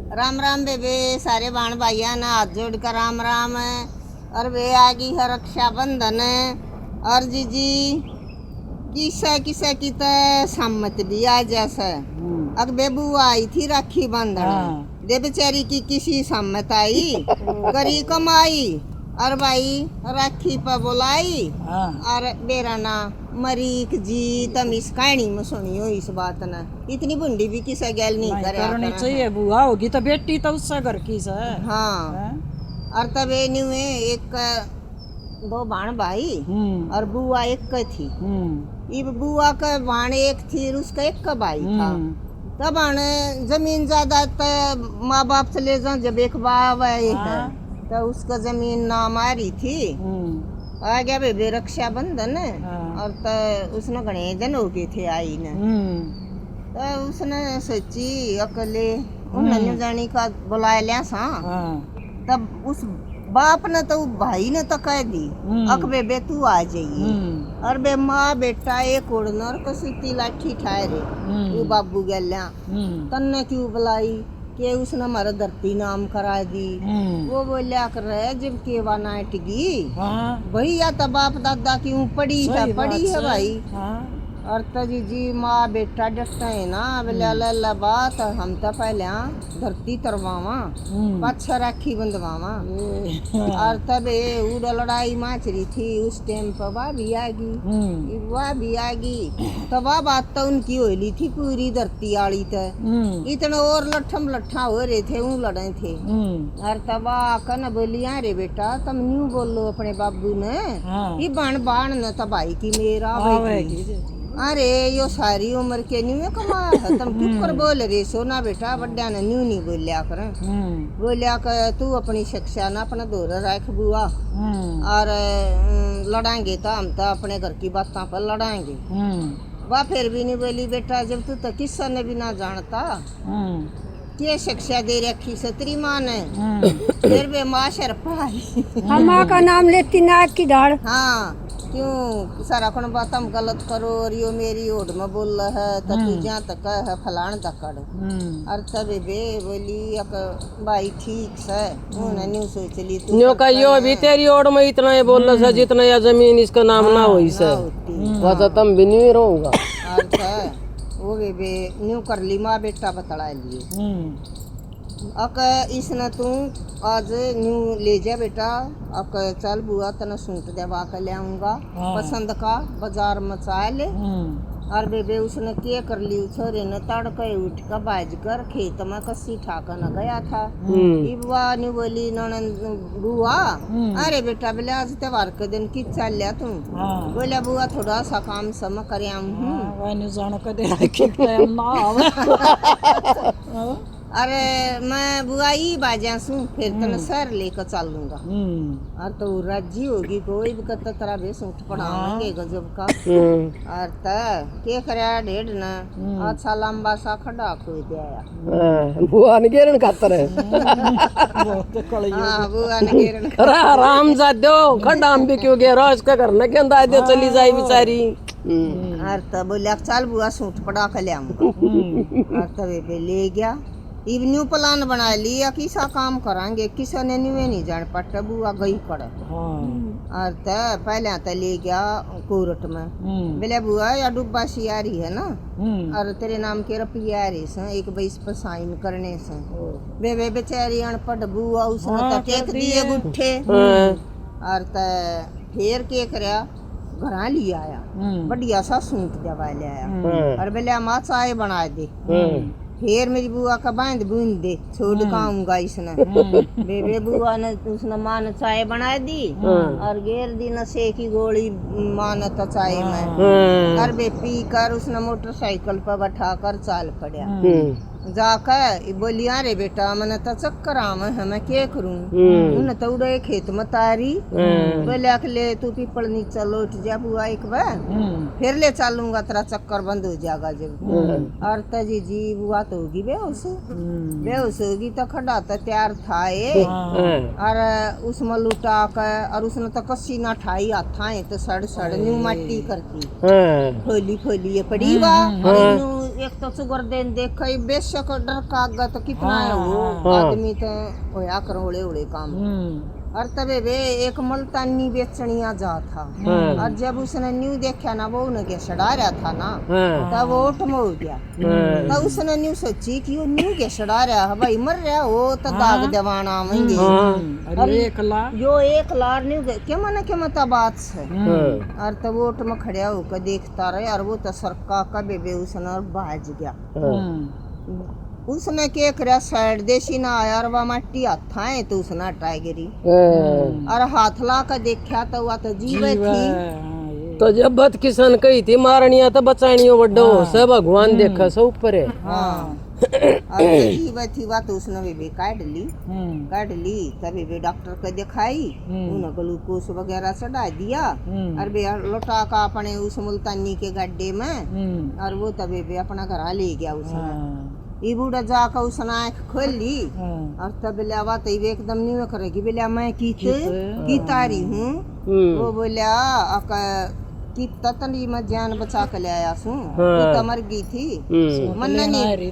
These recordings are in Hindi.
राम राम बेबे सारे बाण भाइया ना हाथ जोड़ कर राम राम। और वे आगी है रक्षाबंधन और जीजी किसा किसा की तो सम्मत भी आ जैसा अग बेबू आई थी राखी बंधन दे बेचारी की किसी सम्मत आई करी कमाई और भाई राखी पर बुलाई और बेरा ना मरीक जी तम इस कहानी में सुनी हो इस बात ना इतनी बुंडी भी किसा गैल नहीं करनी चाहिए। बुआ होगी तो बेटी तो उससे घर की से। हाँ और तब न्यू एक दो बाण भाई और बुआ एक का थी। इब बुआ का बाण एक थी और उसका एक का भाई था। तब जमीन ज्यादा माँ बाप से ले जाओ जब एक बाप है तो उसका जमीन ना मारी थी। आ गया बेबे रक्षाबंधन और तो उसने घने दिन हो गए थे आई ने। तो उसने सोची अकेले उन्होंने जानी का बुलाया लिया सा। तब उस बाप ने तो भाई ने तो कह दी अक बेबे तू आ जाइए और बे माँ बेटा एक उड़नर को सीती लाठी ठहरे वो बाबू गल्या तन्ने क्यों बुलाई के उसने हमारा धरती नाम करा दी। वो बोलिया कर रहे जब केवा नाटगी भैया तो बाप दादा क्यों पड़ी है भाई। और तो जी माँ बेटा डरते है ना बोले बात हम तो पहले धरती तरवावा पाछा राखी बंधवावा। और तब उड़ लड़ाई माचरी थी उस टाइम पर वह भी आ गई तो वह बात तो उनकी होली थी पूरी धरती आली तो इतने और लट्ठम लट्ठा हो रहे थे वो लड़े थे। और तब आकर बोलिया रे बेटा तुम न्यू बोलो अपने बाबू ने ये बाण बाण न तो भाई की मेरा अरे यो सारी उम्र के न्यू कमाया है तुम चुप कर बोल रे सोना बेटा बड्डा ने न्यू नहीं बोलिया कर तू अपनी शिक्षा ना अपना दौर रख बुआ और लड़ाएंगे तो हम तो अपने घर की बातों पर लड़ाएंगे। वह फिर भी नहीं बोली बेटा जब तू तो किस्सा ने भी ना जानता ये शिक्षा दे रखी सतरी माँ ने फिर वे माँ शर्फाई हम माँ का नाम लेती नाक की डाल। हाँ क्यों सारा कौन बात हम गलत करो और यो मेरी ओढ़ में बोल रहा है तो तू जहाँ तक है फलान तक कर। और तब बे बोली भाई ठीक है उन्हें न्यू सोच ली न्यू का यो भी तेरी ओढ़ में इतना ये बोल रहा है जितना यह जमीन इसका नाम ना हो इसे वैसा तुम भी नहीं रहूंगा। और वो बे न्यू कर ली माँ बेटा बतला लिए अक इसने तू आज न्यू ले जा बेटा अक चल बुआ तना सूट देवा कर ले आऊंगा पसंद का बाजार में चाल। और बेबे उसने क्या कर ली छोरे ने तड़के उठ कर बाज कर खेत में कसी ठाका न गया था। बुआ ने बोली ननद बुआ अरे बेटा बोले आज त्योहार के दिन की चल लिया तू बोला बुआ थोड़ा सा काम सम कर अरे मैं बुआ ही बाजा सू फिर तने सर लेकर चलूंगा। और तो राजी होगी कोई भी कत तरह भी सूट पढ़ाएंगे गजब का। और त के करया डेढ़ ना अच्छा लंबा सा खड़ा खोई दिया बुआ ने घेरन खातर है हां बुआ ने घेरन अरे आराम जा दो खड़ा हम भी क्यों घेरो इसका घर न के अंदर दे चली जाए बेचारी। और त बोला चल बुआ सूट पढ़ा के ले आऊंगा। और तब पे ले गया इब न्यू प्लान बना लिया किसा काम करांगे किसा ने न्यू नहीं जान पाता बुआ गई पड़े। और त पहले तो ले गया कोर्ट में बोले बुआ या डुब्बा सी आ रही है ना और तेरे नाम के रुपया आ रही से एक बैस पर साइन करने से बे बेचारी अनपढ़ बुआ उसने तो टेक दिए गुट्ठे। और त फिर के करया घरा ले आया बढ़िया सा सूट दवा ले आया और बोले माँ चाय बना दे। फिर मेरी बुआ का बांध बूंद दे छोड़ खाऊंगा इसने बेबे बुआ ने उसने माँ ने चाय बना दी और घेर दी नशे की गोली माँ ने तो चाय में और बे पी कर उसने मोटरसाइकिल पर बैठा कर चाल पड़ा जाकर बोलिया रे बेटा मैंने तो चक्कर आम है मैं क्या करूं उन्हें तो उड़े खेत में तारी बोले ले तू पीपल नीचे लौट जा बुआ एक बार फिर ले चलूंगा तेरा चक्कर बंद हो जाएगा जब। और तो जी बुआ तो होगी बेहोश होगी तो खड़ा तो तैयार था ये और उसमें लुटा कर और उसने तो कसी ना ठाई हाथा तो सड़ सड़ न्यू मट्टी करती खोली खोली पड़ी वाह एक तो सुगर देन देख बेश पैसे को डर कागा तो कितना है वो हाँ। आदमी तो होया कर ओले ओले काम और तबे वे एक मुल्तानी बेचनिया जा था हाँ। और जब उसने न्यू देखा ना वो उन्हें सड़ा रहा था ना हाँ। तब वो ओट में हो गया तब उसने न्यू सोची कि वो न्यू के सड़ा रहा है भाई मर रहा वो तो दाग दवाना मंगे अरे एक लाख यो एक लार न्यू क्या मना क्या मता बात से हाँ। और तब वो ओट में खड़िया होकर देखता रहे और वो तो सरका का बेबे उसने और बाज गया उसने क्या करा साइड देसी ना आया और वह मट्टी हाथा है तो उसने टाइगरी और हाथ ला कर देखा तो वह तो जीवे थी तो जब बत किसान कही थी मारनिया तो बचानियो बड्डो से भगवान देखा सब ऊपर है हाँ और तो जीवे थी वह तो उसने बेबे काट ली तब बेबे डॉक्टर को दिखाई उन्हें ग्लूकोज वगैरह चढ़ा दिया और बे लौटा का अपने उस मुल्तानी के गड्ढे में और वो तब बेबे अपना घर ले गया उसने ये बूढ़ा जाकर उसने आँख खोल ली और तब बोला वाह तो एकदम नहीं करेगी बोला मैं की तारी हूँ वो बोला कि ततनी मैं जान बचा के ले आया हूँ तू तो मर गई थी मन्ना नहीं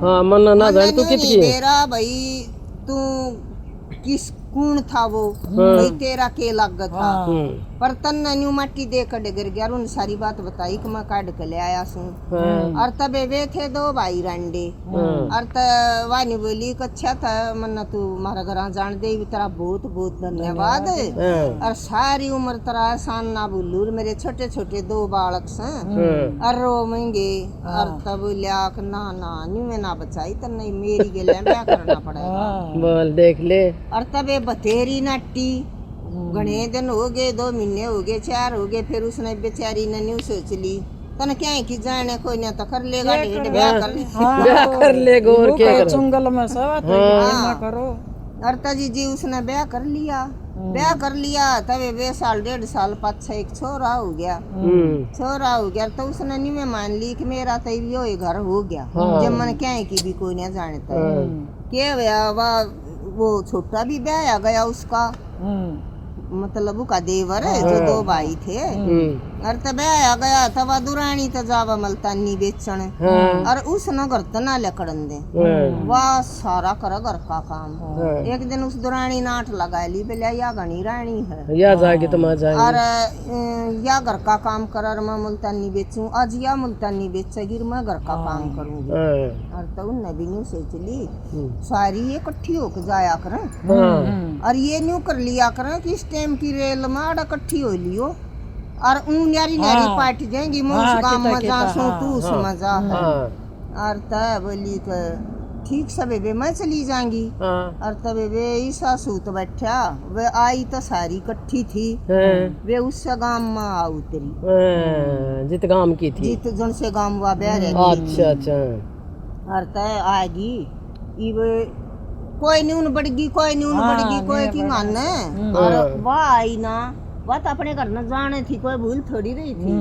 हाँ मन्ना ना जान तू कितनी मेरा भाई तू किस कौन था वो भाई तेरा के लग था पर तन्ना न्यू मट्टी दे कर गिर गया उन सारी बात बताई कि मैं काट के ले आया हूँ और तबे वे थे दो भाई रंडे और वानी बोली कि अच्छा था मन्ना तू हमारा घर जान दे तेरा बहुत बहुत धन्यवाद और सारी उम्र तेरा एहसान ना भूलू मेरे छोटे छोटे दो बालक से और रो मंगे और तब बोलिया ना ना न्यू में ना बचाई तो नहीं मेरी गले क्या करना पड़ेगा बोल देख ले और तबे बतेरी नट्टी घने दिन हो गए 2 महीने हो गए 4 हो गए फिर उसने बेचारी ने न्यू सोच ली तन क्या है कि जाने कोई ना तो कर लेगा ब्याह कर ले गोर के कर चुंगल में सब करो और तजी जी उसने ब्याह कर लिया तबे वे साल 1.5 साल पाछा एक छोरा हो गया तो उसने नी में मान ली कि मेरा तो यो घर हो गया जब मन क्या है कि भी कोई ना जानता क्या वो छोटा भी ब्याह आ गया उसका मतलब का देवर जो 2 भाई थे और तब आ गया तब दुरानी तो जावा मुल्तानी बेचन और उस नगर तना लकड़न दे वाह सारा कर घर का काम एक दिन उस दुरानी नाट लगा ली बोला या घनी रानी है या जाके तुम जाएंगे और या घर का काम कर मैं मुल्तानी बेचूं आज या मुल्तानी बेचेगी मैं घर का काम करूंगी और तो उन नबी ने सोच ली सारी ये इकट्ठी होकर जाया करें और ये न्यू कर लिया करें कि इस टाइम की रेल में आड़ा इकट्ठी हो लियो और उन यारी नारी पार्ट जाएंगी मैं उस काम में जा सो तू उस मजा है और तब बोली तो ठीक सब बेबे मैं चली जाऊंगी और तब वे ईसा सूत बैठा वे आई तो सारी इकट्ठी थी वे उस गांव में आ उतरी जित गांव की थी जित जन से गांव वा बेरे अच्छा अच्छा और तय आएगी इब कोई न्यून बढ़गी कोई की मान और वह आई ना वह तो अपने घर न जाने थी कोई भूल थोड़ी रही थी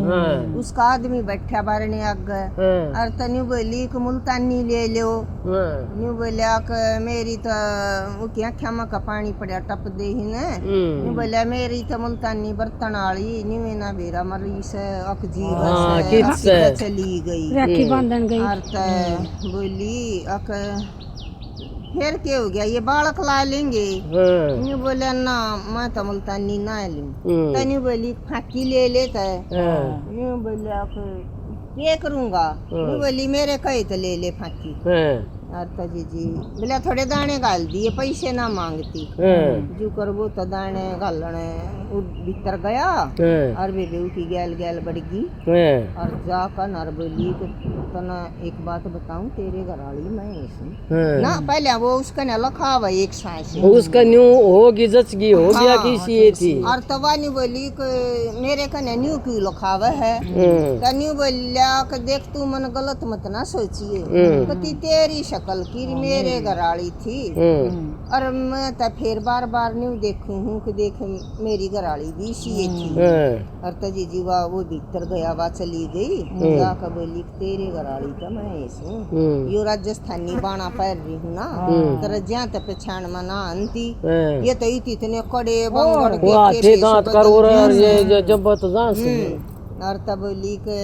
उसका आदमी बैठा बारने आग और तो न्यू बोली कि मुल्तानी ले लो न्यू बोलिया कि मेरी तो क्या ख्यामा का पानी पड़ा टप दे ही न्यू बोलिया मेरी तो मुल्तानी बर्तन आली न्यू ना बेरा मरी से अकजीब से चली गई राखी बांधन गई और तो बोली अक फिर क्या हो गया ये बालक ला लेंगे न्यू बोले ना मैं तो मुल्तानी ना लूं तो न्यू बोली फाकी ले लेता न्यू बोले ये करूंगा न्यू बोली मेरे कहे तो ले ले फाकी और तो जी बोला थोड़े दाने गाल दिए पैसे ना मांगती जो करबो तो दाने गालने भीतर गया और बेबे उठी गैल बढ़गी और जाकर नर बोली तो ना एक बात बताऊं तेरे घर वाली मैं ना पहले वो उसका न लखा हुआ एक सांस उसका न्यू होगी जचगी हो गया किसी ये थी और तवा न्यू बोली कि मेरे का न्यू क्यों लखा हुआ है तो न्यू बोलिया कि देख तू मन गलत मत ना सोचिए तो तेरी शक्ल की मेरे घर वाली थी और मैं तो फिर बार न्यू देखूं हूँ कि देख मेरी घर वाली भी सी थी और तो जी वो भीतर गया वा चली गई जाकर बोली तेरे घर वाली तो मैं ऐसी यो राजस्थानी बाणा पैर रही हूँ ना तेरा ज्या तो पहचान में ना आंती ये तो इतने कड़े बंगड़ के दांत कर और ये जब तो जान से और तब बोली के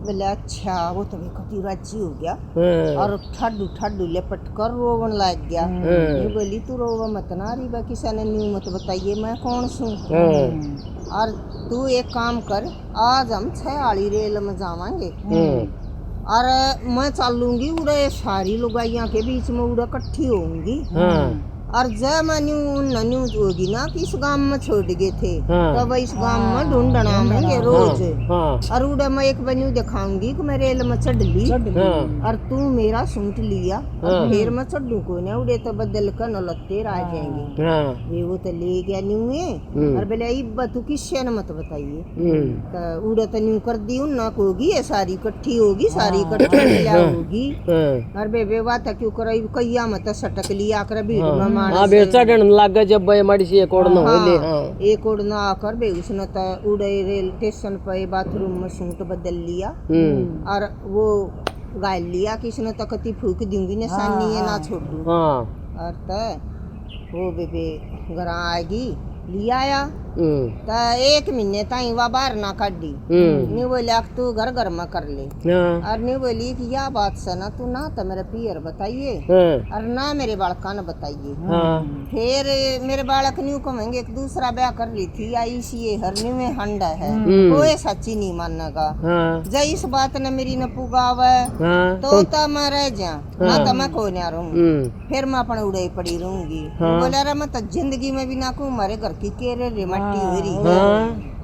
बोले अच्छा वो तो मेरे कति राजी हो गया हाँ, और ठाडू ठाडू लेपट कर रोवन लग गया। मैं बोली तू रोवा मत ना री बा किसी ने न्यू मत बताइए मैं कौन सूं। हाँ, और तू एक काम कर आज हम 6 आली रेल में जावांगे और मैं चलूंगी उड़े सारी लुगाइयाँ के बीच में उड़े इकट्ठी होंगी हाँ, और जब मैं न्यू होगी ना कि इस गांव में छोड़ गए थे हाँ। तब इस गांव में ढूंढना आएंगे रोज हाँ, और उड़ा मैं एक बनू दिखाऊंगी कि मैं रेल में चढ़ ली हाँ, और तू मेरा सूट लिया और फिर मैं चढ़ू को ना उड़े तो बदल कर नलत्ते आ जाएंगे। हाँ, वे वो तो ले गया न्यू में और बोले इब्बा तू किससे न मत बताइए तो उड़ा तो न्यू कर दी उन ना होगी ये सारी इकट्ठी होगी सारी इकट्ठी मिला होगी और बे बात क्यों कर कैया मत सटक लिया कर भीड़ में हाँ, बेर चढ़न लग गए जब भाई माड़ी सी एक और न होले। हाँ, एक उड़ना आकर बे उसने तो उड़े रेल स्टेशन पे बाथरूम में सूट बदल लिया और वो गाल लिया कि इसने तो कति फूक दूंगी निशानी है ना छोड़ दूं। हाँ, और तो वो बेबे घर आएगी लिया आया तो 1 महीने ताई वह बाहर ना काटी नहीं बोलिया तू घर घर में कर ले हाँ, और नहीं बोली कि यह बात से ना तू ना तो मेरे पियर बताइए हाँ, और ना मेरे बालका न बताइए। हाँ, फिर मेरे बालक न्यू कहेंगे एक दूसरा ब्याह कर ली थी आई सी ये हरनी में हंडा है कोई सच्ची नहीं मानेगा हाँ, जब इस बात ने मेरी न पुगावे हाँ, तो मैं रह जा ना तो मैं कोई ना रहूँ फिर मैं अपने उड़े पड़ी रहूंगी। बोले अरे मैं तो जिंदगी में भी ना कहूँ हमारे घर की केरे रे मट्टी हो रही है।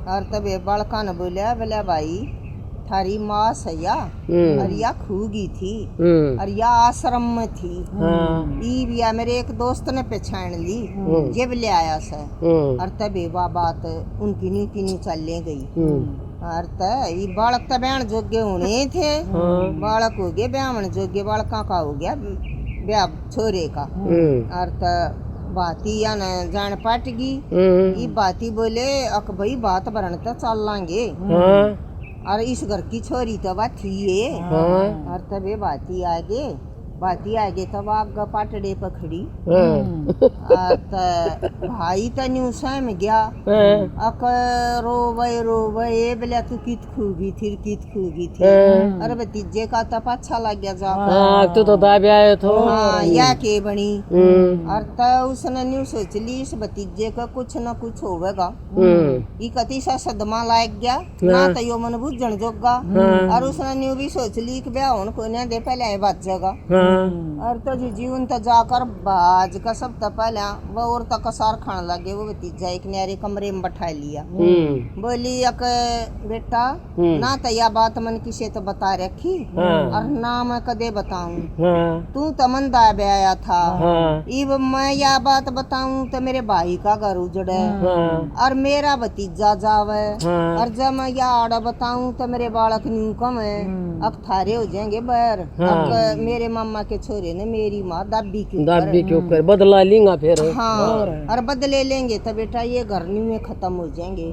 और तब ये बालका ने बोलिया बोले भाई थारी माँ सैया और या खूगी थी और या आश्रम में थी ई बिया मेरे एक दोस्त ने पहचान ली जब ले आया से और तब ये बात उनकी नी चल ले गई और ये बालक तो बहन जोग्य होने थे बालक हो गए ब्याहन जोग्य बालका का हो गया ब्याह छोरे का और बाती या न जान पाट गई ये बाती बोले अक भाई बात बरन तो चल लांगे और इस घर की छोरी तो बात थी ये और तब ये बाती आगे तब आग पाटड़े पकड़ी और भाई तो न्यू सहम गया अक रोवे बोले तू कित खूगी थी अरे भतीजे का तो अच्छा लग गया जा तू तो दाबे आए थो। हाँ या के बनी और तो उसने न्यू सोच ली इस भतीजे का कुछ न कुछ होवेगा ये कति सा सदमा लाग गया ना तो यो मन बुझन जोगा और उसने न्यू भी सोच ली कि ब्याह होने को ना दे पहले बात जगह और तो जीवन तो जाकर बाज का सब तो पहले वो और तक कसार खाने लगे वो भतीजा एक न्यारे कमरे में बैठा लिया बोली अक बेटा ना तो यह बात मन किसे तो बता रखी और ना मैं कदे बताऊं तू तो मन दाब आया था इब मैं यह बात बताऊं तो मेरे भाई का घर उजड़े और मेरा भतीजा जावे और जब मैं यह आड़ा बताऊं तो मेरे बालक न्यू कम है अब थारे हो जाएंगे बैर अब मेरे मामा के छोरे ने मेरी माँ दाबी के ऊपर बदला लेंगा फिर। हाँ और बदले लेंगे तो बेटा ये घर में खत्म हो जाएंगे।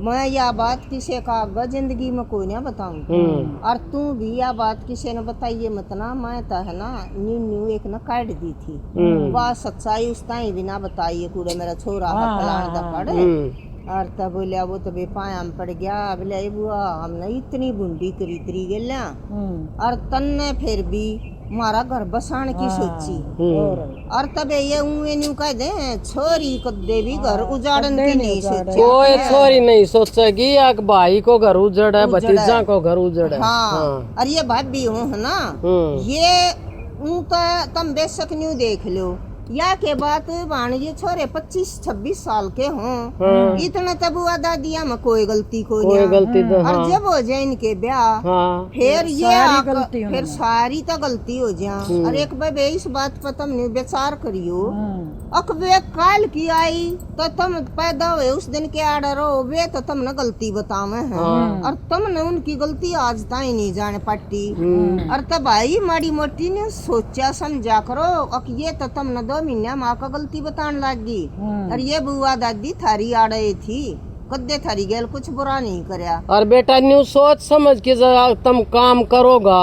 मैं यह बात किसे का जिंदगी में कोई ना बताऊं और तू भी यह बात किसे न बताइए मत ना मैं तो है ना न्यू एक न काट दी थी वह सच्चाई उस ताई भी ना बताइए कूड़े मेरा छोरा फलान दा पड़े और तब बोलिया वो तो बेपाया में पड़ गया बोले बुआ हमने इतनी बूंदी करी तरी गया और तन्ने फिर भी मारा घर बसाने की सोची और तब ये न्यू कह दे छोरी को देवी घर उजाड़न की नहीं सोची कोई छोरी नहीं सोचेगी या भाई को घर उजड़ है भतीजा को घर उजड़ है। हाँ और ये भाभी हूँ है ना ये तुम बेशक न्यू देख लो या के बात भाणजे छोरे 25-26 साल के हों इतना तब हुआ दादिया में कोई गलती को और जब हो जाए इनके ब्याह फिर ये फिर सारी तो गलती हो जाए और एक बार इस बात पर तुमने विचार करियो अक वे काल की आई तो तुम पैदा हुए उस दिन के आर्डर हो वे तो तुमने गलती बतावे हैं और तुमने उनकी गलती आज ताई नहीं जाने पट्टी और तब भाई माड़ी मोटी ने सोचा समझा करो अक ये तो तुमने 2 महीने माँ का गलती बताने लगी और ये बुआ दादी थारी आड़े थी कद्दे थारी गेल कुछ बुरा नहीं करया और बेटा न्यू सोच समझ के तुम काम करोगा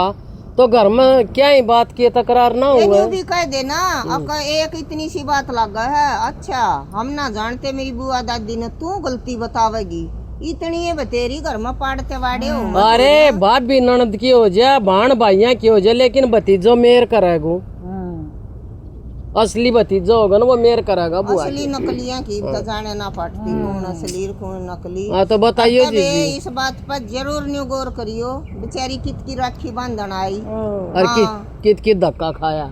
तो घर में क्या ही बात की तकरार ना हुआ भी कह देना अब एक इतनी सी बात लगा है अच्छा हम ना जानते मेरी बुआ दादी ने तू गलती बतावेगी इतनी है बतेरी घर में पाड़ते वाड़े हो अरे भाभी ननद की हो जाए भाण भाइया की हो जाए लेकिन भतीजो मेर करेगो असली भतीजा होगा ना वो मेर करेगा बुआ असली नकलियां की तो जाने ना पड़ती कौन असली और कौन नकली। हाँ तो बताइए तब ये जी इस बात पर जरूर न्यू गौर करियो बेचारी कित की राखी बांधन आई और हाँ। कित कित धक्का खाया